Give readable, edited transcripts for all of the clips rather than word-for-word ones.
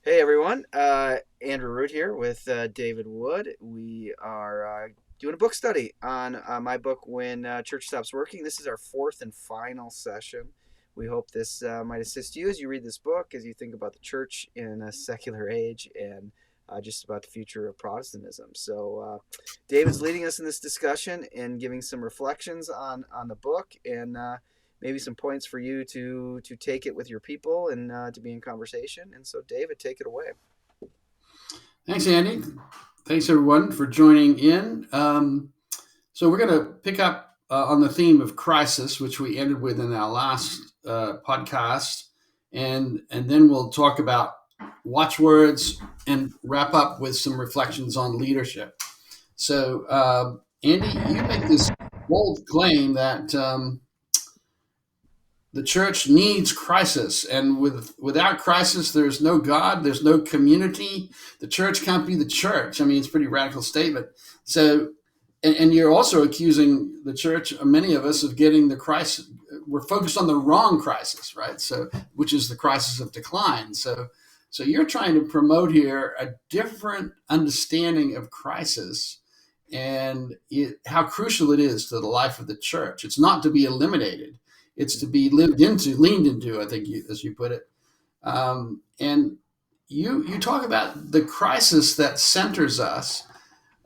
Hey everyone, Andrew Root here with David Wood. We are doing a book study on my book, When Church Stops Working. This is our fourth and final session. We hope this might assist you as you read this book, as you think about the church in a secular age and just about the future of Protestantism. David's leading us in this discussion and giving some reflections on the book and maybe some points for you to take it with your people and to be in conversation. And so, David, take it away. Thanks, Andy. Thanks, everyone, for joining in. So, we're going to pick up on the theme of crisis, which we ended with in our last podcast. And then we'll talk about watchwords and wrap up with some reflections on leadership. So, Andy, you make this bold claim that the church needs crisis, and without crisis there's no God, there's no community. The church can't be the church. I mean, it's a pretty radical statement. So and you're also accusing the church, many of us, of getting the crisis. We're focused on the wrong crisis, right? So which is the crisis of decline. So you're trying to promote here a different understanding of crisis and how crucial it is to the life of the church. It's not to be eliminated, it's to be lived into, leaned into, I think, as you put it. And you talk about the crisis that centers us,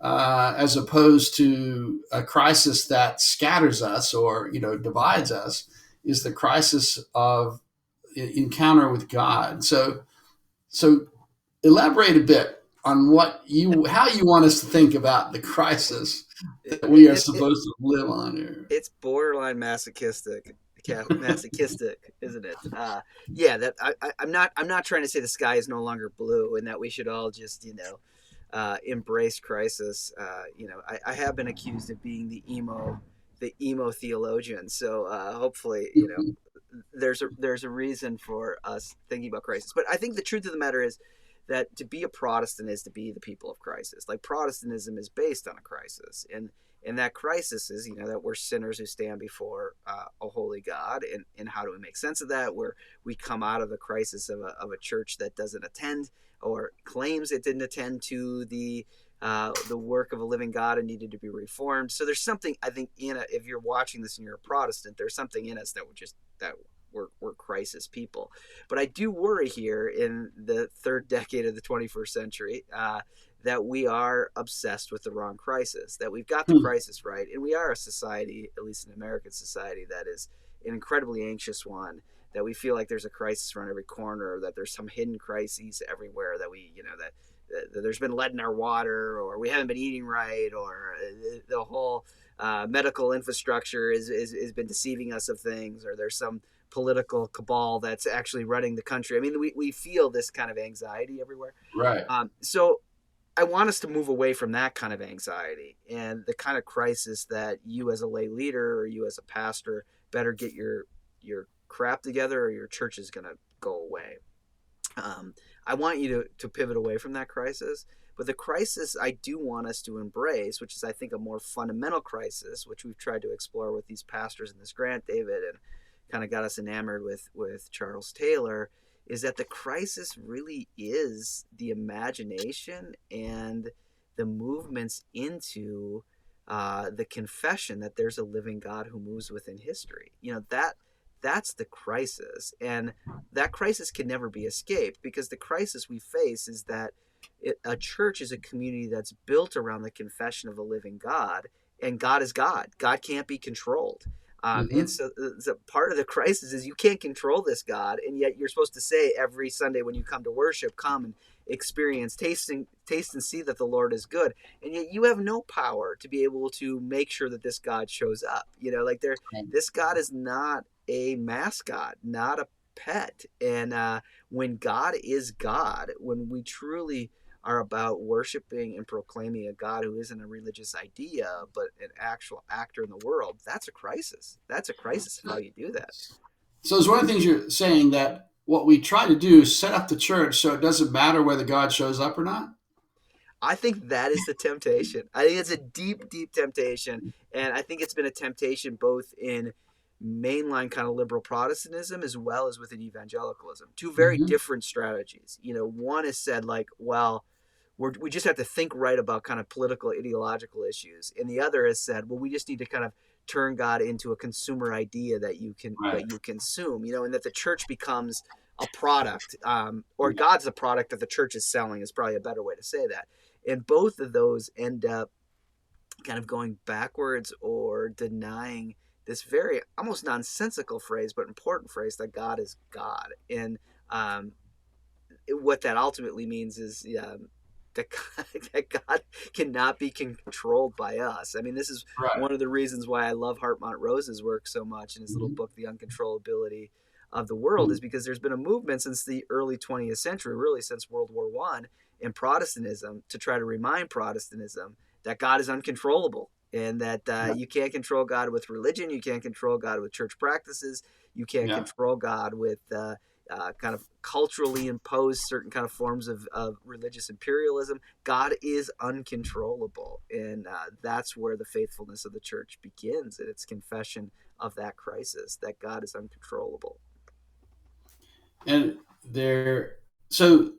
as opposed to a crisis that scatters us or divides us, is the crisis of encounter with God. So elaborate a bit on how you want us to think about the crisis It, that we are it, it, supposed to live on here. it's borderline masochistic, isn't it? Yeah, that I'm not trying to say the sky is no longer blue and that we should all just embrace crisis. I have been accused of being the emo theologian. So hopefully, there's a reason for us thinking about crisis. But I think the truth of the matter is that to be a Protestant is to be the people of crisis. Like Protestantism is based on a crisis, and that crisis is that we're sinners who stand before a holy God, and how do we make sense of that? Where we come out of the crisis of a church that doesn't attend or claims it didn't attend to the work of a living God and needed to be reformed. So there's something, I think, if you're watching this and you're a Protestant, there's something in us that we're crisis people. But I do worry here in the third decade of the 21st century that we are obsessed with the wrong crisis, that we've got the Hmm. crisis right. And we are a society, at least an American society, that is an incredibly anxious one, that we feel like there's a crisis around every corner, that there's some hidden crises everywhere, that that there's been lead in our water, or we haven't been eating right, or the whole medical infrastructure is been deceiving us of things, or there's some political cabal that's actually running the country. I mean, we feel this kind of anxiety everywhere. Right. So I want us to move away from that kind of anxiety and the kind of crisis that you as a lay leader or you as a pastor better get your crap together or your church is going to go away. I want you to pivot away from that crisis. But the crisis I do want us to embrace, which is, I think, a more fundamental crisis, which we've tried to explore with these pastors in this grant, David, and kind of got us enamored with Charles Taylor, is that the crisis really is the imagination and the movements into the confession that there's a living God who moves within history. That's the crisis, and that crisis can never be escaped, because the crisis we face is that a church is a community that's built around the confession of a living God, and God is God. God can't be controlled. And Hmm. so the part of the crisis is you can't control this God, and yet you're supposed to say every Sunday when you come to worship, come and experience, taste and see that the Lord is good. And yet you have no power to be able to make sure that this God shows up. This God is not a mascot, not a pet. And when God is God, when we truly are about worshiping and proclaiming a God who isn't a religious idea, but an actual actor in the world, that's a crisis. That's a crisis of how you do that. So it's one of the things you're saying, that what we try to do is set up the church so it doesn't matter whether God shows up or not. I think that is the temptation. I think it's a deep, deep temptation. And I think it's been a temptation both in mainline kind of liberal Protestantism as well as within evangelicalism. Two very Hmm. different strategies. One is said like, well, we just have to think right about kind of political ideological issues, and the other has said, well, we just need to kind of turn God into a consumer idea Right. that you consume, and that the church becomes a product, or Yeah. God's a product that the church is selling is probably a better way to say that. And both of those end up kind of going backwards or denying this very almost nonsensical phrase, but important phrase that God is God. And um, what that ultimately means is that God, that God cannot be controlled by us. I mean, this is Right. one of the reasons why I love Hartmut Rose's work so much in his little Hmm. book, The Uncontrollability of the World, Hmm. is because there's been a movement since the early 20th century, really since World War One, in Protestantism to try to remind Protestantism that God is uncontrollable and that Right. you can't control God with religion, you can't control God with church practices, you can't Yeah. control God with kind of culturally imposed certain kind of forms of religious imperialism. God is uncontrollable, and that's where the faithfulness of the church begins in its confession of that crisis, that God is uncontrollable. And there, so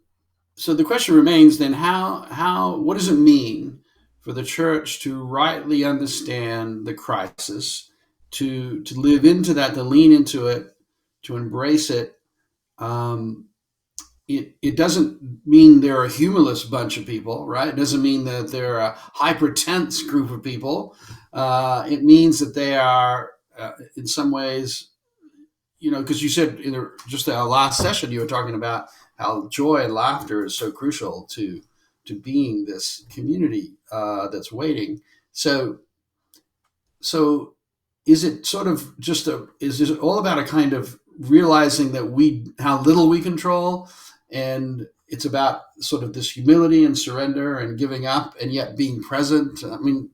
so the question remains then, how what does it mean for the church to rightly understand the crisis, to live into that, to lean into it, to embrace it? Um, it doesn't mean they're a humorless bunch of people, right? It doesn't mean that they're a hyper tense group of people. It means that they are, in some ways, because you said just our last session, you were talking about how joy and laughter is so crucial to being this community that's waiting. So, so is it sort of just is it all about a kind of realizing that how little we control, and it's about sort of this humility and surrender and giving up and yet being present? I mean,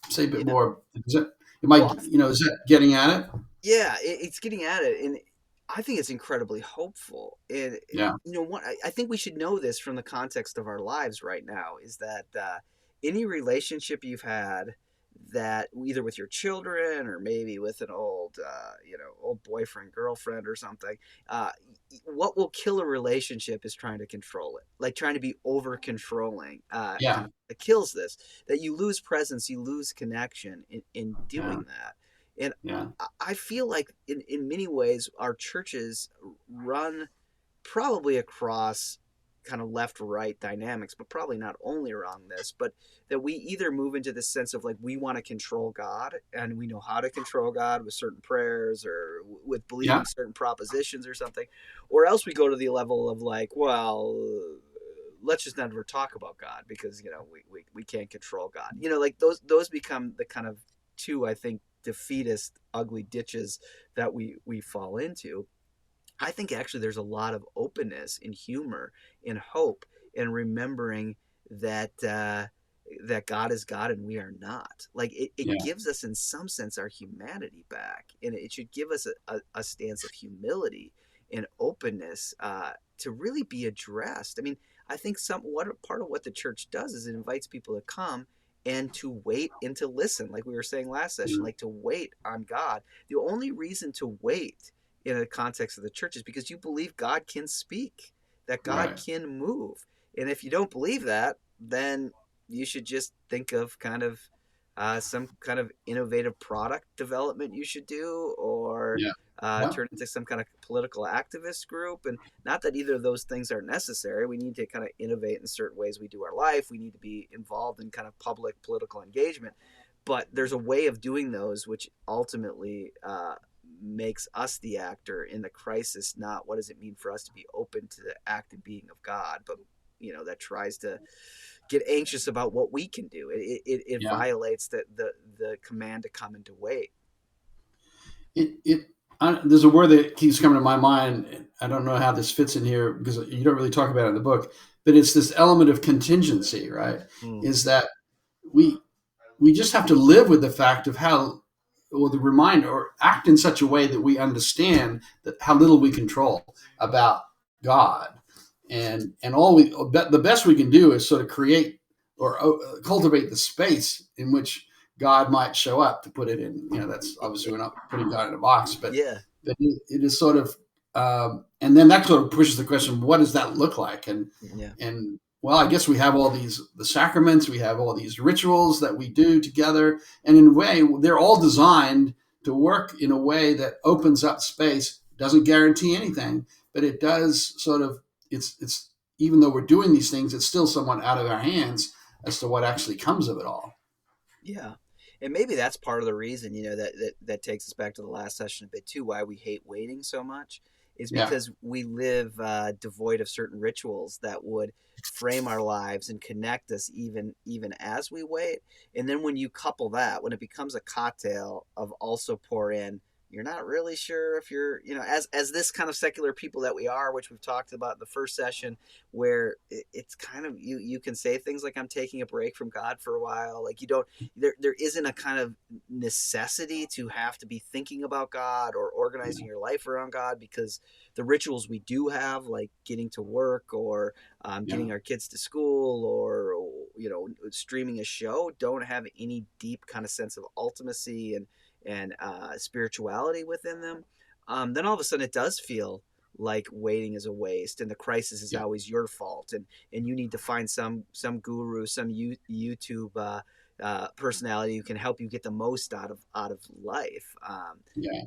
say a bit Yeah. more. Is it? Well, Is that getting at it? yeah, it's getting at it, and I think it's incredibly hopeful. And Yeah. what I think we should know this from the context of our lives right now is that any relationship you've had, that either with your children or maybe with an old old boyfriend girlfriend or something, uh, what will kill a relationship is trying to control it, like trying to be over controlling. Yeah. Kind of it kills this, that you lose presence, you lose connection in Yeah. doing that. And Yeah. I feel like in many ways our churches run probably across kind of left right dynamics, but probably not only around this, but that we either move into this sense of like we want to control God and we know how to control God with certain prayers or with Yeah. believing certain propositions or something, or else we go to the level of like, well, let's just never talk about God because we can't control God. Like those become the kind of two, I think, defeatist ugly ditches that we fall into. I think actually there's a lot of openness in humor, in hope, in remembering that that God is God and we are not. Like it Yeah. gives us in some sense our humanity back, and it should give us a stance of humility and openness to really be addressed. I mean, I think what part of what the church does is it invites people to come and to wait and to listen, like we were saying last session, Yeah. like to wait on God. The only reason to wait in a context of the church is because you believe God can speak, that God Right. can move. And if you don't believe that, then you should just think of kind of some kind of innovative product development you should do, or Yeah. Yeah. turn into some kind of political activist group. And not that either of those things are necessary. We need to kind of innovate in certain ways we do our life. We need to be involved in kind of public political engagement. But there's a way of doing those which ultimately makes us the actor in the crisis, not what does it mean for us to be open to the active being of God, but that tries to get anxious about what we can do. It Yeah. violates the command to come and to wait. It there's a word that keeps coming to my mind. I don't know how this fits in here because you don't really talk about it in the book, but it's this element of contingency, right? Mm. Is that we we just have to live with the fact of how, or the reminder, or act in such a way that we understand that how little we control about God, and the best we can do is sort of create or cultivate the space in which God might show up, to put it in, that's obviously we're not putting God in a box, but Yeah. it is sort of, and then that sort of pushes the question, what does that look like? Yeah. And well, I guess we have the sacraments, we have all these rituals that we do together, and in a way, they're all designed to work in a way that opens up space, doesn't guarantee anything, but it does sort of, it's even though we're doing these things, it's still somewhat out of our hands as to what actually comes of it all. Yeah. And maybe that's part of the reason, that takes us back to the last session a bit too, why we hate waiting so much is Yeah. because we live devoid of certain rituals that would frame our lives and connect us even as we wait. And then when you couple that, when it becomes a cocktail of also pour in, you're not really sure if you're, as this kind of secular people that we are, which we've talked about in the first session, where it's kind of, you can say things like, I'm taking a break from God for a while. Like there isn't a kind of necessity to have to be thinking about God or organizing your life around God, because the rituals we do have, like getting to work or getting our kids to school or, streaming a show, don't have any deep kind of sense of ultimacy and spirituality within them. Then all of a sudden it does feel like waiting is a waste and the crisis is always your fault, and you need to find some guru, some YouTube personality who can help you get the most out of life.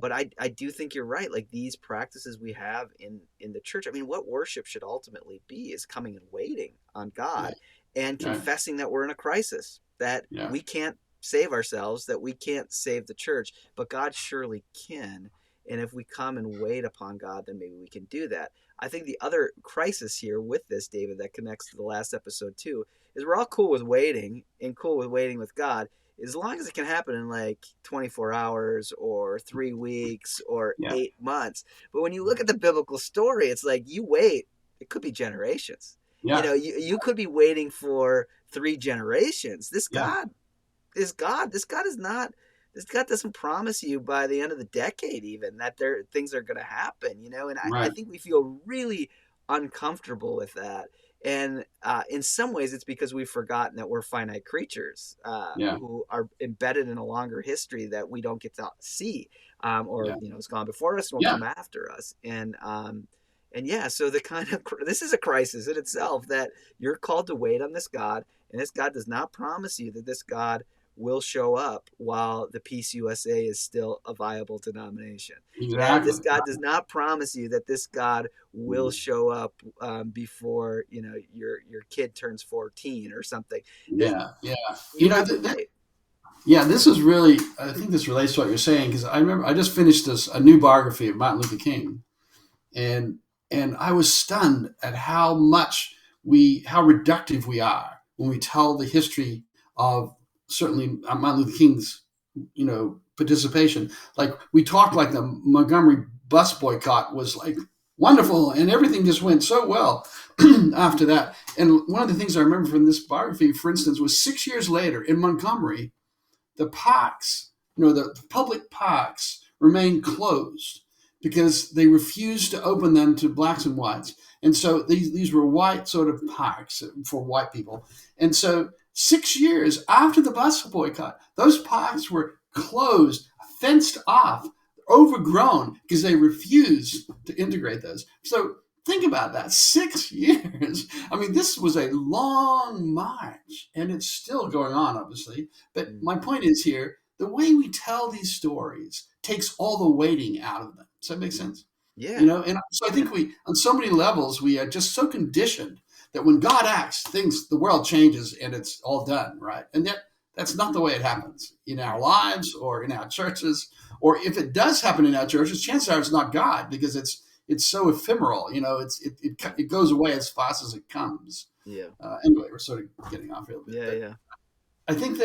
But I do think you're right. Like these practices we have in the church, I mean, what worship should ultimately be is coming and waiting on God and confessing that we're in a crisis, that we can't save ourselves, that we can't save the church, but God surely can. And if we come and wait upon God, then maybe we can do that. I think the other crisis here with this, David, that connects to the last episode too, is we're all cool with waiting and cool with waiting with God, as long as it can happen in like 24 hours or 3 weeks or 8 months. But when you look at the biblical story, it's like you wait, it could be generations. You could be waiting for 3 generations. This God is God. This God doesn't promise you by the end of the decade even that things are going to happen, and I think we feel really uncomfortable with that. And in some ways it's because we've forgotten that we're finite creatures who are embedded in a longer history that we don't get to see, or it's gone before us and will come after us. And so this is a crisis in itself, that you're called to wait on this God, and this God does not promise you that this God will show up while the Peace USA is still a viable denomination. Exactly. This God does not promise you that this God will show up before your kid turns 14 or something. This is really, I think this relates to what you're saying, because I remember I just finished a new biography of Martin Luther King, and I was stunned at how reductive we are when we tell the history of certainly Martin Luther King's, participation. Like we talk like the Montgomery bus boycott was like wonderful and everything just went so well after that. And one of the things I remember from this biography, for instance, was 6 years later in Montgomery, the parks, the public parks remained closed because they refused to open them to blacks and whites. And so these were white sort of parks for white people. And so 6 years after the bus boycott, those parks were closed, fenced off, overgrown, because they refused to integrate those. So think about that, 6 years. I mean, this was a long march, and it's still going on, obviously. But my point is here, the way we tell these stories takes all the waiting out of them. Does that make sense? Yeah. And so I think on so many levels, we are just so conditioned that when God acts, the world changes and it's all done, right? And yet that's not the way it happens in our lives or in our churches. Or if it does happen in our churches, chances are it's not God, because it's so ephemeral. It goes away as fast as it comes. Yeah. Anyway, we're sort of getting off here a bit. Yeah. I think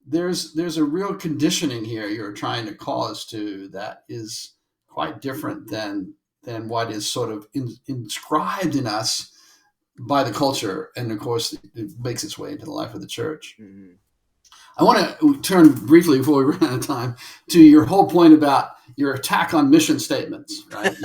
there's a real conditioning here you're trying to call us to that is quite different than what is sort of inscribed in us by the culture, and of course it makes its way into the life of the church. Mm-hmm. I want to turn briefly, before we run out of time, to your whole point about your attack on mission statements, right?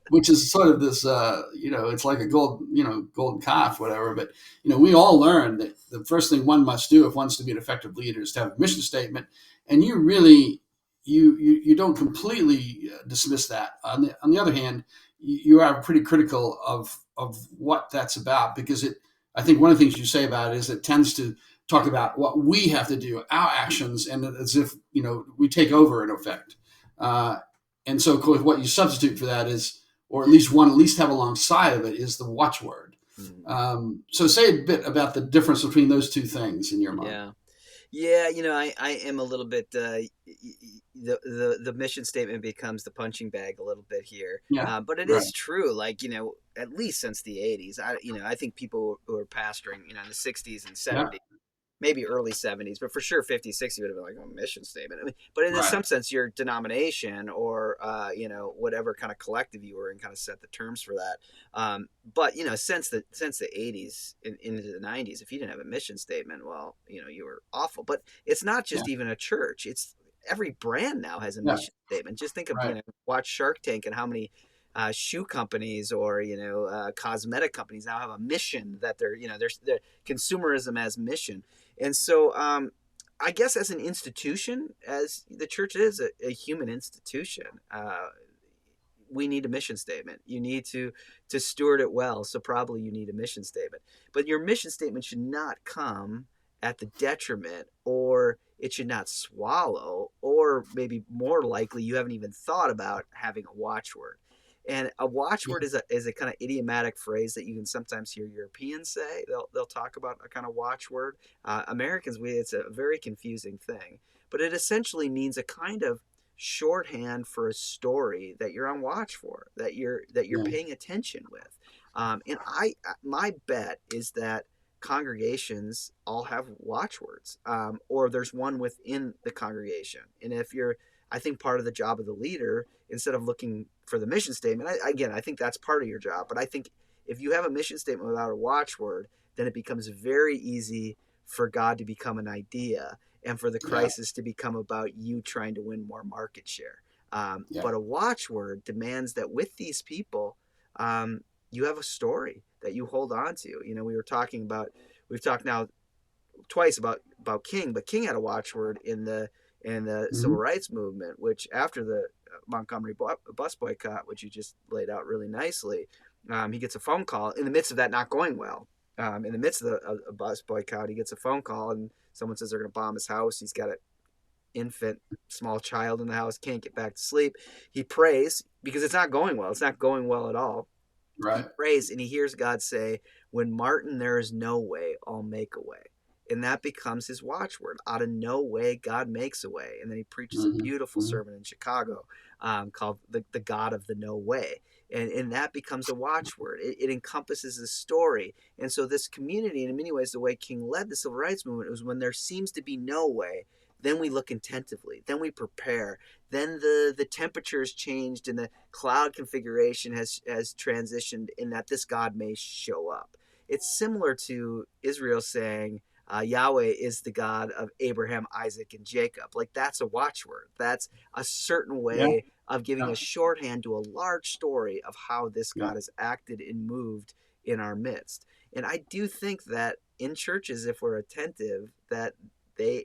Which is sort of this, it's like a golden calf, whatever. But we all learn that the first thing one must do if one's to be an effective leader is to have a mission statement, and you really you don't completely dismiss that. On the other hand, you are pretty critical of what that's about, because I think one of the things you say about it is it tends to talk about what we have to do, our actions, and as if we take over in effect. And so, of course, what you substitute for that is, or at least have alongside of it, is the watchword. So, say a bit about the difference between those two things in your mind. Yeah, I am a little bit. The mission statement becomes the punching bag a little bit here, Yeah, but it right. is true. Like at least since the '80s, I think people who are pastoring, in the '60s and Yeah, '70s, maybe early '70s, but for sure '50s, '60s would have been like, oh, mission statement. I mean, but in right. some sense, your denomination or whatever kind of collective you were in kind of set the terms for that. But since the '80s into the '90s, if you didn't have a mission statement, well, you were awful. But it's not Yeah, just even a church; it's every brand now has a yeah, mission statement. Just think of right. watch Shark Tank and how many shoe companies or cosmetic companies now have a mission that they're consumerism as mission. And so I guess as an institution, as the church is a human institution, we need a mission statement. You need to steward it well. So probably you need a mission statement. But your mission statement should not come at the detriment, or it should not swallow, or maybe more likely you haven't even thought about having a watchword. And a Yeah, watchword is a kind of idiomatic phrase that you can sometimes hear Europeans say. They'll talk about a kind of watchword. Americans, it's a very confusing thing, but it essentially means a kind of shorthand for a story that you're on watch for, that you're yeah, paying attention with. And my bet is that congregations all have watchwords, or there's one within the congregation. And I think part of the job of the leader, instead of looking for the mission statement, I think that's part of your job. But I think if you have a mission statement without a watchword, then it becomes very easy for God to become an idea, and for the yeah, crisis to become about you trying to win more market share. yeah. But a watchword demands that with these people, you have a story that you hold on to. We've talked now twice about King, but King had a watchword in the civil Hmm. rights movement, which after the Montgomery bus boycott, which you just laid out really nicely, he gets a phone call in the midst of that not going well. In the midst of a bus boycott, he gets a phone call and someone says they're going to bomb his house. He's got an infant, small child in the house, can't get back to sleep. He prays because it's not going well. It's not going well at all. He Right. prays and he hears God say, "When Martin, there is no way, I'll make a way." And that becomes his watchword. Out of no way, God makes a way. And then he preaches a Hmm. beautiful Hmm. sermon in Chicago called the God of the No Way. And that becomes a watchword. It encompasses the story. And so this community, in many ways, the way King led the civil rights movement was when there seems to be no way, then we look attentively, then we prepare, then the temperature has changed and the cloud configuration has transitioned in that this God may show up. It's similar to Israel saying, Yahweh is the God of Abraham, Isaac, and Jacob. Like that's a watchword. That's a certain Yeah, way of giving a yeah, shorthand to a large story of how this yeah. God has acted and moved in our midst. And I do think that in churches, if we're attentive, that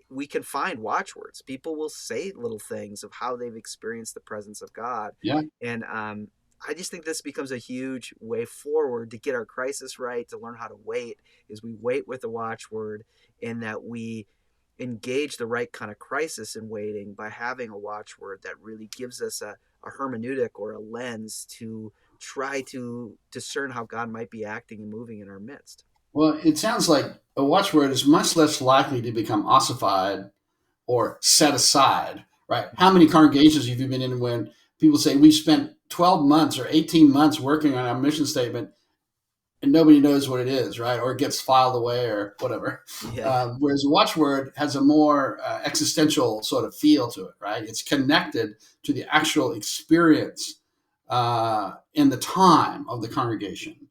we can find watchwords. People will say little things of how they've experienced the presence of God, Yeah. and I just think this becomes a huge way forward to get our crisis right, to learn how to wait. Is we wait with the watchword, and that we engage the right kind of crisis in waiting by having a watchword that really gives us a hermeneutic or a lens to try to discern how God might be acting and moving in our midst. Well, it sounds like a watchword is much less likely to become ossified or set aside, right? How many congregations have you been in when people say we spent 12 months or 18 months working on our mission statement and nobody knows what it is, right? Or it gets filed away or whatever. Yeah, Whereas a watchword has a more existential sort of feel to it, right? It's connected to the actual experience in the time of the congregation.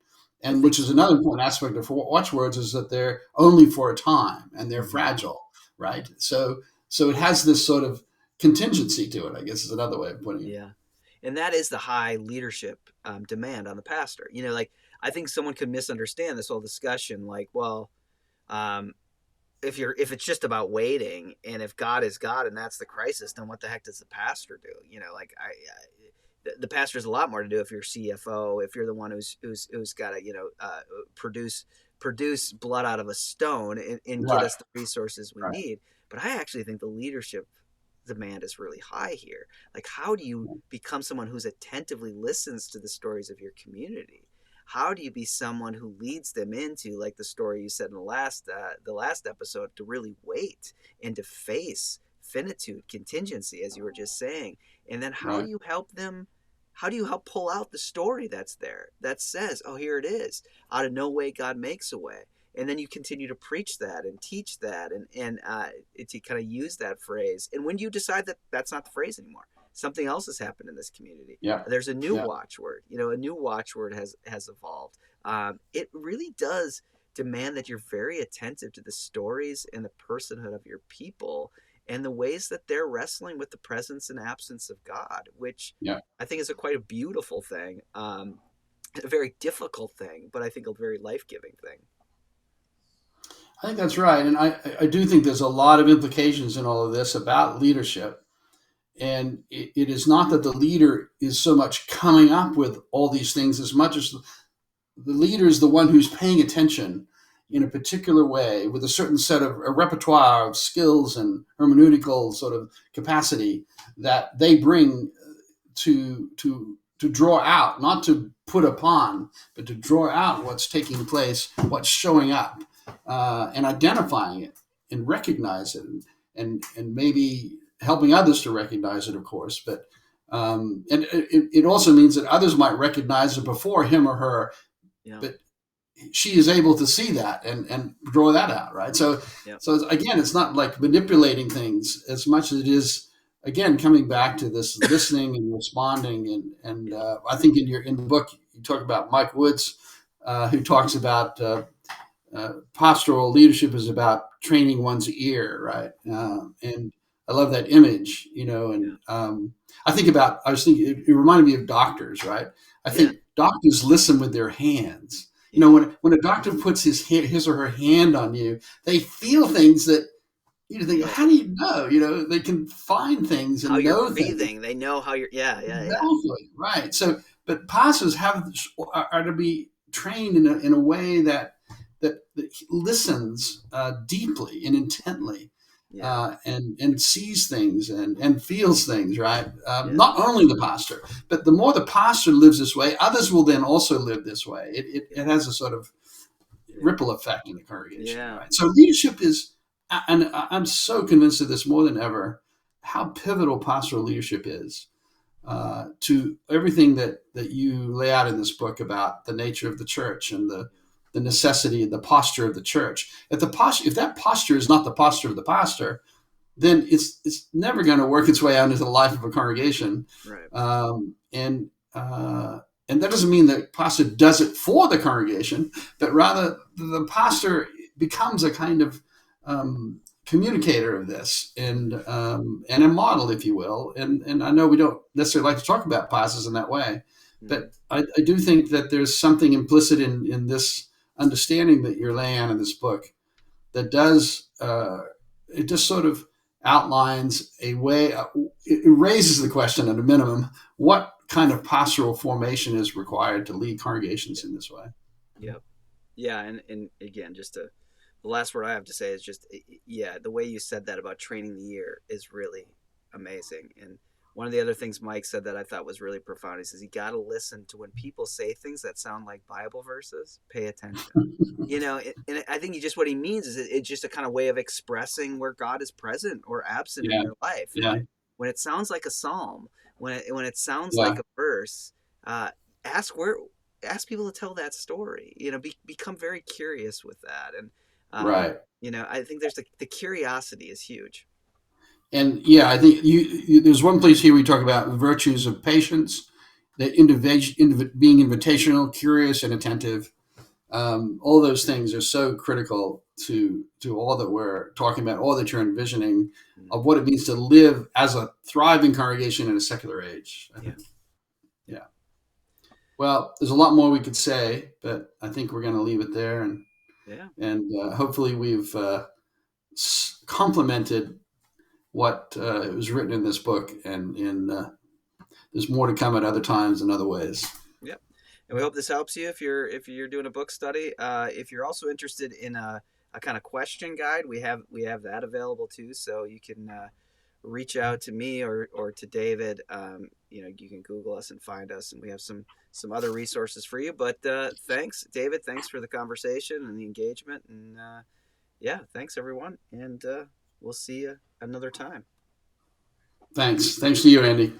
I And think which is so. another important aspect of watchwords is that they're only for a time and they're Mm-hmm. fragile, right? So it has this sort of contingency to it, I guess is another way of putting it. Yeah. And that is the high leadership demand on the pastor. Like I think someone could misunderstand this whole discussion. Like, well, um, if it's just about waiting, and if God is God and that's the crisis, then what the heck does the pastor do? Like the pastor has a lot more to do if you're CFO, if you're the one who's got to produce blood out of a stone and get Right. us the resources we Right. need. But I actually think the leadership demand is really high here. Like, how do you become someone who's attentively listens to the stories of your community? How do you be someone who leads them into, like the story you said in the last episode, to really wait and to face finitude, contingency, as you were just saying? And then how Right. do you help them? How do you help pull out the story that's there that says, "Oh, here it is. Out of no way, God makes a way." And then you continue to preach that and teach that, and to kind of use that phrase. And when you decide that that's not the phrase anymore, something else has happened in this community. Yeah. There's a new Yeah. watchword. A new watchword has evolved. It really does demand that you're very attentive to the stories and the personhood of your people and the ways that they're wrestling with the presence and absence of God, which Yeah. I think is quite a beautiful thing, a very difficult thing, but I think a very life-giving thing. I think that's right. And I do think there's a lot of implications in all of this about leadership. And it is not that the leader is so much coming up with all these things as much as the leader is the one who's paying attention in a particular way with a certain set of a repertoire of skills and hermeneutical sort of capacity that they bring to draw out, not to put upon, but to draw out what's taking place, what's showing up, and identifying it and recognize it, and maybe helping others to recognize it, of course. But and it also means that others might recognize it before him or her, Yeah. but she is able to see that and draw that out, right? So, Yep. so again, it's not like manipulating things as much as it is, again, coming back to this listening and responding. And I think in the book you talk about Mike Woods, who talks about pastoral leadership is about training one's ear, right? And I love that image, and I was thinking, it reminded me of doctors, right? I think doctors listen with their hands. When a doctor puts his or her hand on you, they feel things that you think, how do you know? They can find things and how know you're breathing. things. They know how you're. Yeah. Exactly, right. So, but pastors are to be trained in a way that listens deeply and intently, and sees things and feels things, right? Not only the pastor, but the more the pastor lives this way, others will then also live this way. It has a sort of ripple effect in the congregation. Yeah. Right? So leadership is, and I'm so convinced of this more than ever, how pivotal pastoral leadership is to everything that you lay out in this book about the nature of the church and the necessity and the posture of the church. If that posture is not the posture of the pastor, then it's never going to work its way out into the life of a congregation. Right. And that doesn't mean that pastor does it for the congregation, but rather the pastor becomes a kind of communicator of this and a model, if you will. And I know we don't necessarily like to talk about pastors in that way, but I do think that there's something implicit in this understanding that you're laying out in this book that does it just sort of outlines a way. It raises the question at a minimum: what kind of pastoral formation is required to lead congregations in this way? Yep. Yeah, and again, the last word I have to say is just, the way you said that about training the ear is really amazing. And one of the other things Mike said that I thought was really profound, he says, you got to listen to when people say things that sound like Bible verses, pay attention. And I think what he means is it's just a kind of way of expressing where God is present or absent in your life. Yeah. When it sounds like a psalm, when it sounds like a verse, ask people to tell that story. Become very curious with that. And right. I think there's the curiosity is huge. And I think there's one place here we talk about the virtues of patience, that being invitational, curious, and attentive. All those things are so critical to all that we're talking about, all that you're envisioning Mm. of what it means to live as a thriving congregation in a secular age. I Yeah. think. Yeah. Well, there's a lot more we could say, but I think we're going to leave it there, Yeah. and hopefully we've complemented what was written in this book, and there's more to come at other times and other ways. Yep. And we hope this helps you if you're doing a book study. If you're also interested in a kind of question guide, we have that available too. So you can reach out to me or to David. You can Google us and find us, and we have some other resources for you. But thanks, David. Thanks for the conversation and the engagement. And yeah, thanks everyone. And we'll see you another time. Thanks to you, Andy.